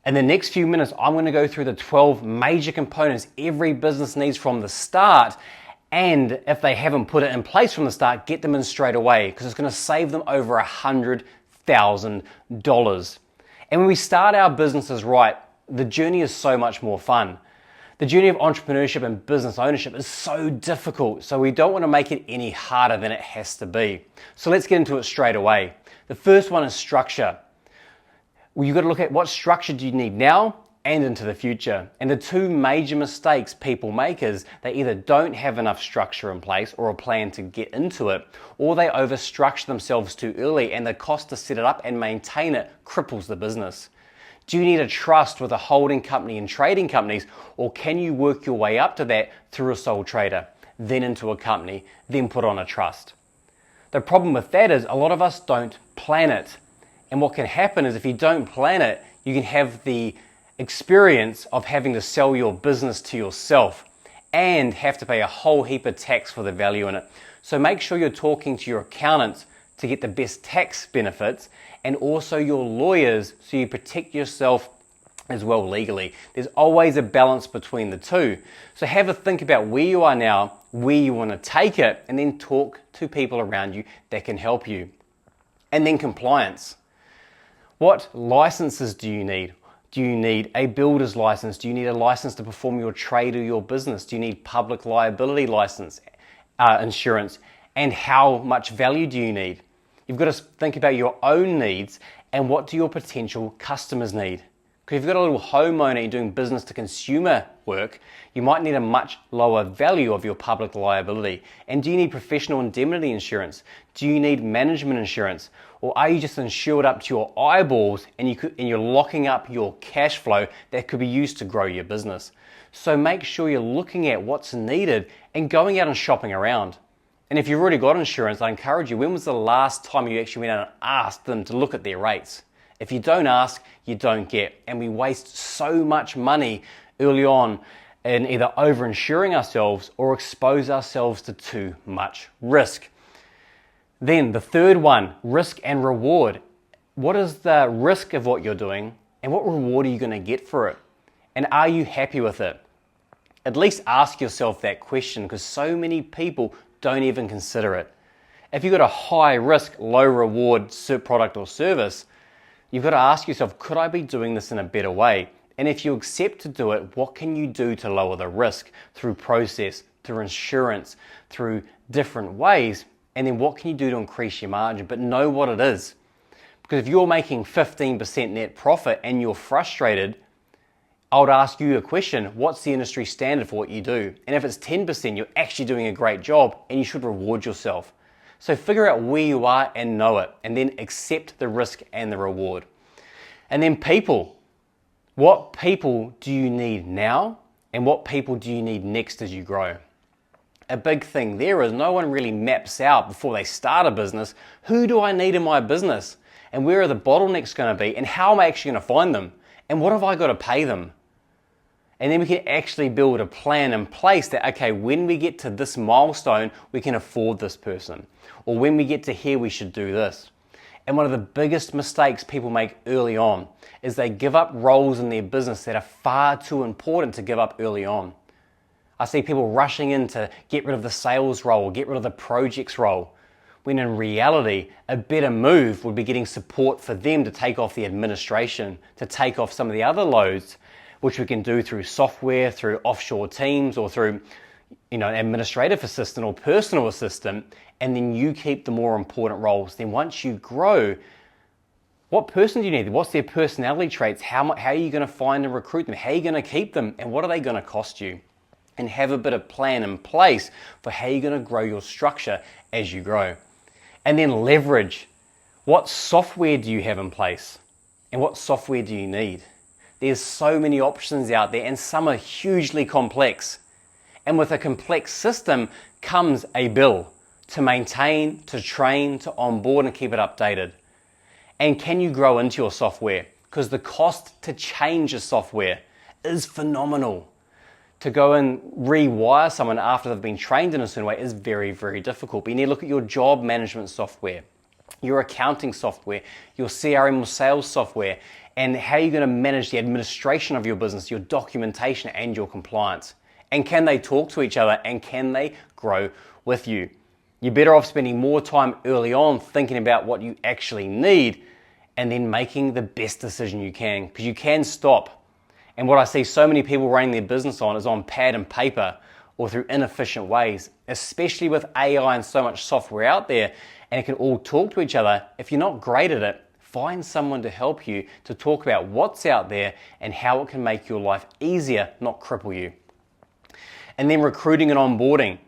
In the next few minutes, I'm going to go through the 12 major components every business needs from the start, and if they haven't put it in place from the start, get them in straight away, because it's going to save them over $100,000. And when we start our businesses right, the journey is so much more fun. The journey of entrepreneurship and business ownership is so difficult, so we don't want to make it any harder than it has to be. So let's get into it straight away. The first one is structure. Well, you've got to look at what structure do you need now and into the future. And the two major mistakes people make is they either don't have enough structure in place or a plan to get into it, or they overstructure themselves too early and the cost to set it up and maintain it cripples the business. Do you need a trust with a holding company and trading companies, or can you work your way up to that through a sole trader, then into a company, then put on a trust? The problem with that is a lot of us don't plan it. And what can happen is if you don't plan it, you can have the experience of having to sell your business to yourself and have to pay a whole heap of tax for the value in it. So make sure you're talking to your accountants to get the best tax benefits, and also your lawyers so you protect yourself as well legally. There's always a balance between the two. So have a think about where you are now, where you want to take it, and then talk to people around you that can help you. And then compliance. What licenses do you need? Do you need a builder's license? Do you need a license to perform your trade or your business? Do you need public liability license, insurance? And how much value do you need? You've got to think about your own needs and what do your potential customers need. Because if you've got a little homeowner and doing business to consumer work, you might need a much lower value of your public liability. And do you need professional indemnity insurance? Do you need management insurance? Or are you just insured up to your eyeballs and you're locking up your cash flow that could be used to grow your business? So make sure you're looking at what's needed and going out and shopping around. And if you've already got insurance, I encourage you, when was the last time you actually went out and asked them to look at their rates? If you don't ask, you don't get. And we waste so much money early on in either over-insuring ourselves or expose ourselves to too much risk. Then the third one, risk and reward. What is the risk of what you're doing and what reward are you going to get for it? And are you happy with it? At least ask yourself that question, because so many people don't even consider it. If you've got a high risk, low reward product or service, you've got to ask yourself, could I be doing this in a better way? And if you accept to do it, what can you do to lower the risk through process, through insurance, through different ways? And then what can you do to increase your margin? But know what it is. Because if you're making 15% net profit and you're frustrated, I would ask you a question, what's the industry standard for what you do? And if it's 10%, you're actually doing a great job and you should reward yourself. So figure out where you are and know it, and then accept the risk and the reward. And then people. What people do you need now, and what people do you need next as you grow? A big thing there is no one really maps out before they start a business, who do I need in my business? And where are the bottlenecks going to be? And how am I actually going to find them? And what have I got to pay them? And then we can actually build a plan in place that, okay, when we get to this milestone, we can afford this person. Or when we get to here, we should do this. And one of the biggest mistakes people make early on is they give up roles in their business that are far too important to give up early on. I see people rushing in to get rid of the sales role, get rid of the projects role, when in reality, a better move would be getting support for them to take off the administration, to take off some of the other loads, which we can do through software, through offshore teams, or through an administrative assistant or personal assistant, and then you keep the more important roles. Then once you grow, what person do you need? What's their personality traits? How are you going to find and recruit them? How are you going to keep them? And what are they going to cost you? And have a bit of plan in place for how you're going to grow your structure as you grow. And then leverage. What software do you have in place? And what software do you need? There's so many options out there, and some are hugely complex. And with a complex system comes a bill to maintain, to train, to onboard and keep it updated. And can you grow into your software? Because the cost to change a software is phenomenal. To go and rewire someone after they've been trained in a certain way is very, very difficult. But you need to look at your job management software. your accounting software, your CRM or sales software, and how you're going to manage the administration of your business, your documentation, and your compliance. And can they talk to each other, and can they grow with you? You're better off spending more time early on thinking about what you actually need and then making the best decision you can, because you can stop. And what I see so many people running their business on is on pad and paper or through inefficient ways, especially with AI and so much software out there, and it can all talk to each other. If you're not great at it, find someone to help you to talk about what's out there and how it can make your life easier, not cripple you. And then recruiting and onboarding.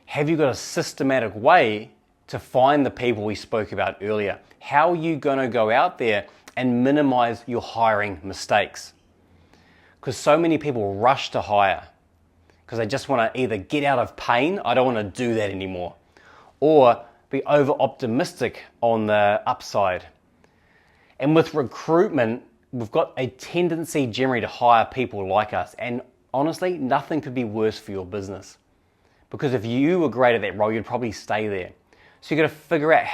Have you got a systematic way to find the people we spoke about earlier? How are you going to go out there and minimize your hiring mistakes? Because so many people rush to hire because they just want to either get out of pain, I don't want to do that anymore, or be over optimistic on the upside. And with recruitment, we've got a tendency generally to hire people like us. And honestly, nothing could be worse for your business. Because if you were great at that role, you'd probably stay there. So you've got to figure out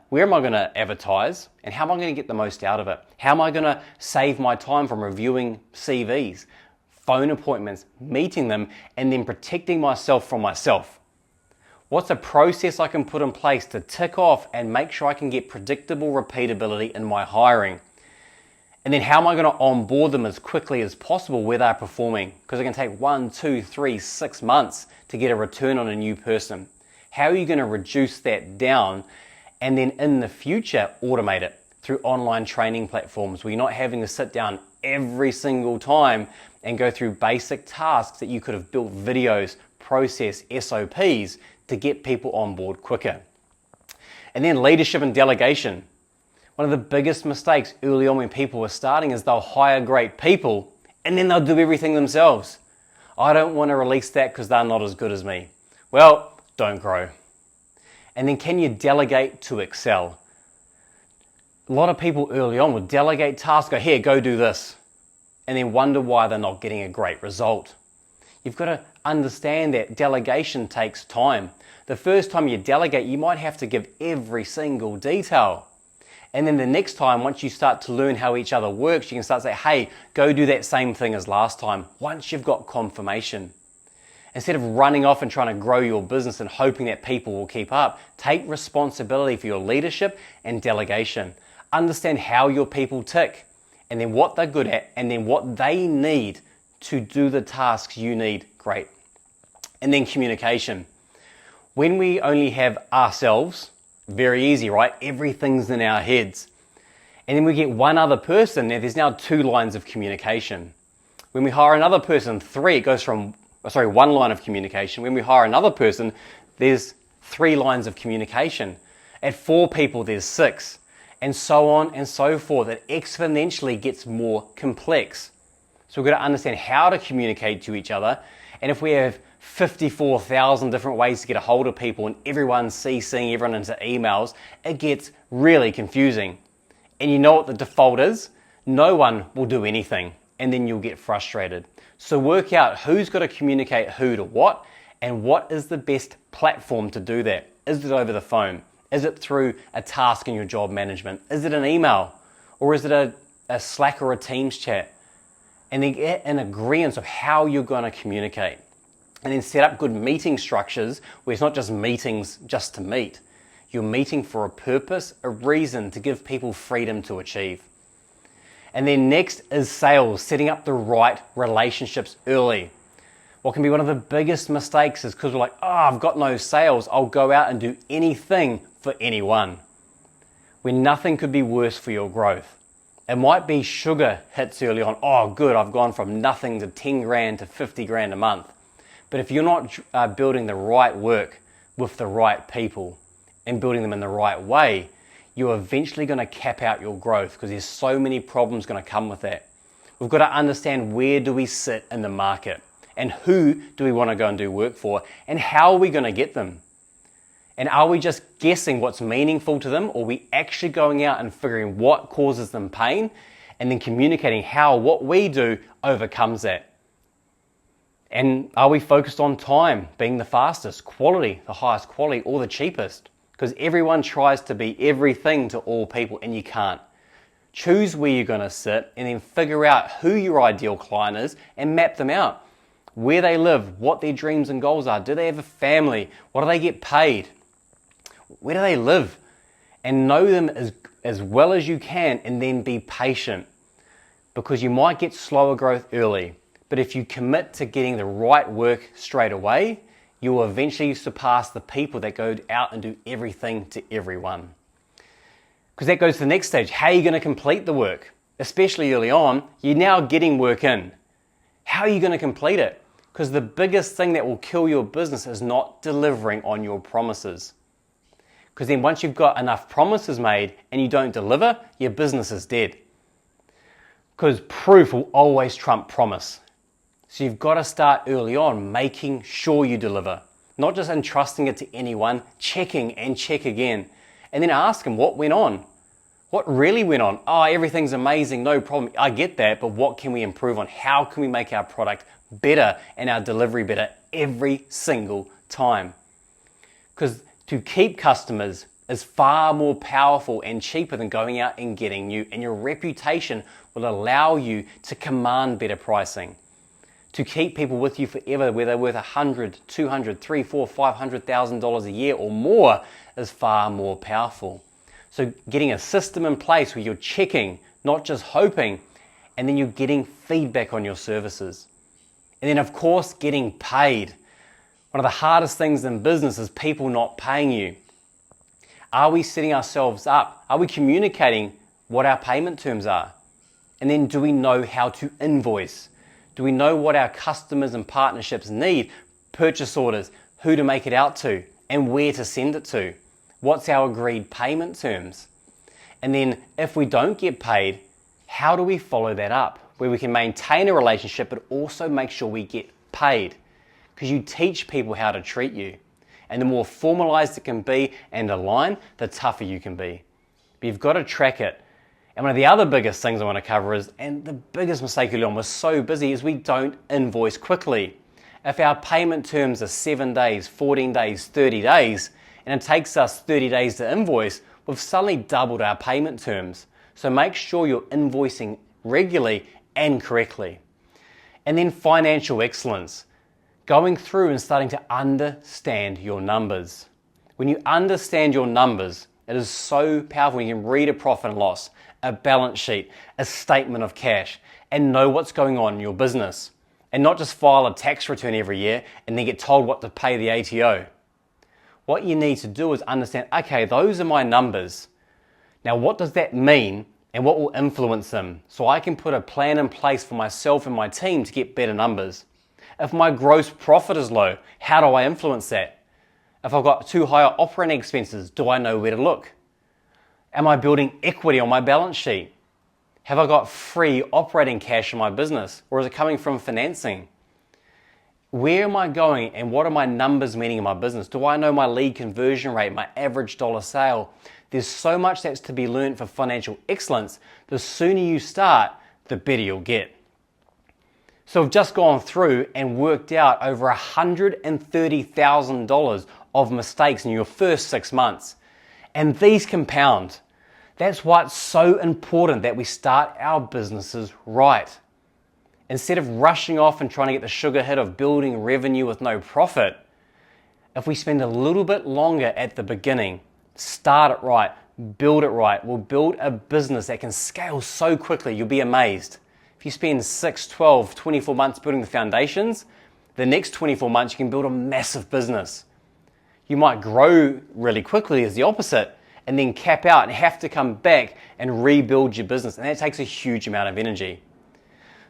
where am I going to advertise, and how am I going to get the most out of it? How am I going to save my time from reviewing CVs, phone appointments, meeting them, and then protecting myself from myself? What's a process I can put in place to tick off and make sure I can get predictable repeatability in my hiring? And then how am I going to onboard them as quickly as possible where they're performing? Because it can take 1, 2, 3, 6 months to get a return on a new person. How are you going to reduce that down and then in the future automate it through online training platforms where you're not having to sit down every single time and go through basic tasks that you could have built videos, process, SOPs to get people on board quicker. And then leadership and delegation. One of the biggest mistakes early on when people were starting is they'll hire great people and then they'll do everything themselves. I don't want to release that because they're not as good as me. Well, don't grow. And then can you delegate to excel? A lot of people early on will delegate tasks, go, here, go do this, and then wonder why they're not getting a great result. You've got to understand that delegation takes time. The first time you delegate, you might have to give every single detail. And then the next time, once you start to learn how each other works, you can start to say, hey, go do that same thing as last time, once you've got confirmation. Instead of running off and trying to grow your business and hoping that people will keep up, take responsibility for your leadership and delegation. Understand how your people tick, and then what they're good at, and then what they need to do the tasks you need. Great. And then communication. When we only have ourselves, very easy, right? Everything's in our heads. And then we get one other person, now there's now 2 lines of communication. When we hire another person, 3, it goes from 1 line of communication. When we hire another person, there's 3 lines of communication. At 4 people, there's 6, and so on and so forth. It exponentially gets more complex. So we've got to understand how to communicate to each other. And if we have 54,000 different ways to get a hold of people and everyone's CCing everyone into emails, it gets really confusing. And you know what the default is? No one will do anything, and then you'll get frustrated. So work out who's got to communicate who to what, and what is the best platform to do that. Is it over the phone? Is it through a task in your job management? Is it an email? Or is it a Slack or a Teams chat? And then get an agreement of how you're going to communicate. And then set up good meeting structures where it's not just meetings just to meet. You're meeting for a purpose, a reason to give people freedom to achieve. And then next is sales, setting up the right relationships early. What can be one of the biggest mistakes is because we're like, oh, I've got no sales, I'll go out and do anything for anyone. When nothing could be worse for your growth. It might be sugar hits early on. Oh, good, I've gone from nothing to 10 grand to 50 grand a month. But if you're not building the right work with the right people and building them in the right way, you're eventually going to cap out your growth because there's so many problems going to come with that. We've got to understand where do we sit in the market and who do we want to go and do work for and how are we going to get them? And are we just guessing what's meaningful to them, or are we actually going out and figuring what causes them pain and then communicating how what we do overcomes that? And are we focused on time being the fastest, quality, the highest quality, or the cheapest? because everyone tries to be everything to all people and you can't. Choose where you're going to sit and then figure out who your ideal client is and map them out. Where they live, what their dreams and goals are. Do they have a family? What do they get paid? Where do they live? And know them as well as you can, and then be patient, because you might get slower growth early. But if you commit to getting the right work straight away, you will eventually surpass the people that go out and do everything to everyone. Because that goes to the next stage. How are you going to complete the work? Especially early on, you're now getting work in. How are you going to complete it? Because the biggest thing that will kill your business is not delivering on your promises. Because then once you've got enough promises made and you don't deliver, your business is dead. Because proof will always trump promise. So you've got to start early on making sure you deliver. Not just entrusting it to anyone, checking and check again. And then ask them what went on. What really went on? Oh, everything's amazing, no problem. I get that, but what can we improve on? How can we make our product better and our delivery better every single time? Because to keep customers is far more powerful and cheaper than going out and getting new, and your reputation will allow you to command better pricing. To keep people with you forever, whether they're worth $100, $200, $300, $400, $500,000 a year or more, is far more powerful. So getting a system in place where you're checking, not just hoping, and then you're getting feedback on your services. And then of course, getting paid. One of the hardest things in business is people not paying you. Are we setting ourselves up? Are we communicating what our payment terms are? And then do we know how to invoice? Do we know what our customers and partnerships need? Purchase orders, who to make it out to, and where to send it to? What's our agreed payment terms? And then if we don't get paid, how do we follow that up? Where we can maintain a relationship, but also make sure we get paid. Because you teach people how to treat you. And the more formalized it can be and aligned, the tougher you can be. But you've got to track it. And one of the other biggest things I want to cover is, and the biggest mistake early on, we're so busy, is we don't invoice quickly. If our payment terms are 7 days, 14 days, 30 days, and it takes us 30 days to invoice, we've suddenly doubled our payment terms. So make sure you're invoicing regularly and correctly. And then financial excellence. Going through and starting to understand your numbers. When you understand your numbers, it is so powerful. You can read a profit and loss, a balance sheet, a statement of cash, and know what's going on in your business. And not just file a tax return every year and then get told what to pay the ATO. What you need to do is understand, okay, those are my numbers. Now, what does that mean and what will influence them? So I can put a plan in place for myself and my team to get better numbers. If my gross profit is low, how do I influence that? If I've got too high operating expenses, do I know where to look? Am I building equity on my balance sheet? Have I got free operating cash in my business, or is it coming from financing? Where am I going and what are my numbers meaning in my business? Do I know my lead conversion rate, my average dollar sale? There's so much that's to be learned for financial excellence. The sooner you start, the better you'll get. So I've just gone through and worked out over $130,000 of mistakes in your first 6 months. And these compound. That's why it's so important that we start our businesses right. Instead of rushing off and trying to get the sugar hit of building revenue with no profit, if we spend a little bit longer at the beginning, start it right, build it right, we'll build a business that can scale so quickly, you'll be amazed. If you spend 6, 12, 24 months building the foundations, the next 24 months you can build a massive business. You might grow really quickly as the opposite and then cap out and have to come back and rebuild your business. And that takes a huge amount of energy.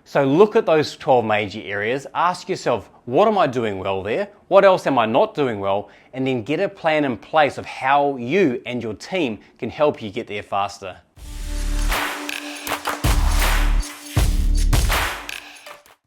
So look at those 12 major areas. Ask yourself, what am I doing well there? What else am I not doing well? And then get a plan in place of how you and your team can help you get there faster.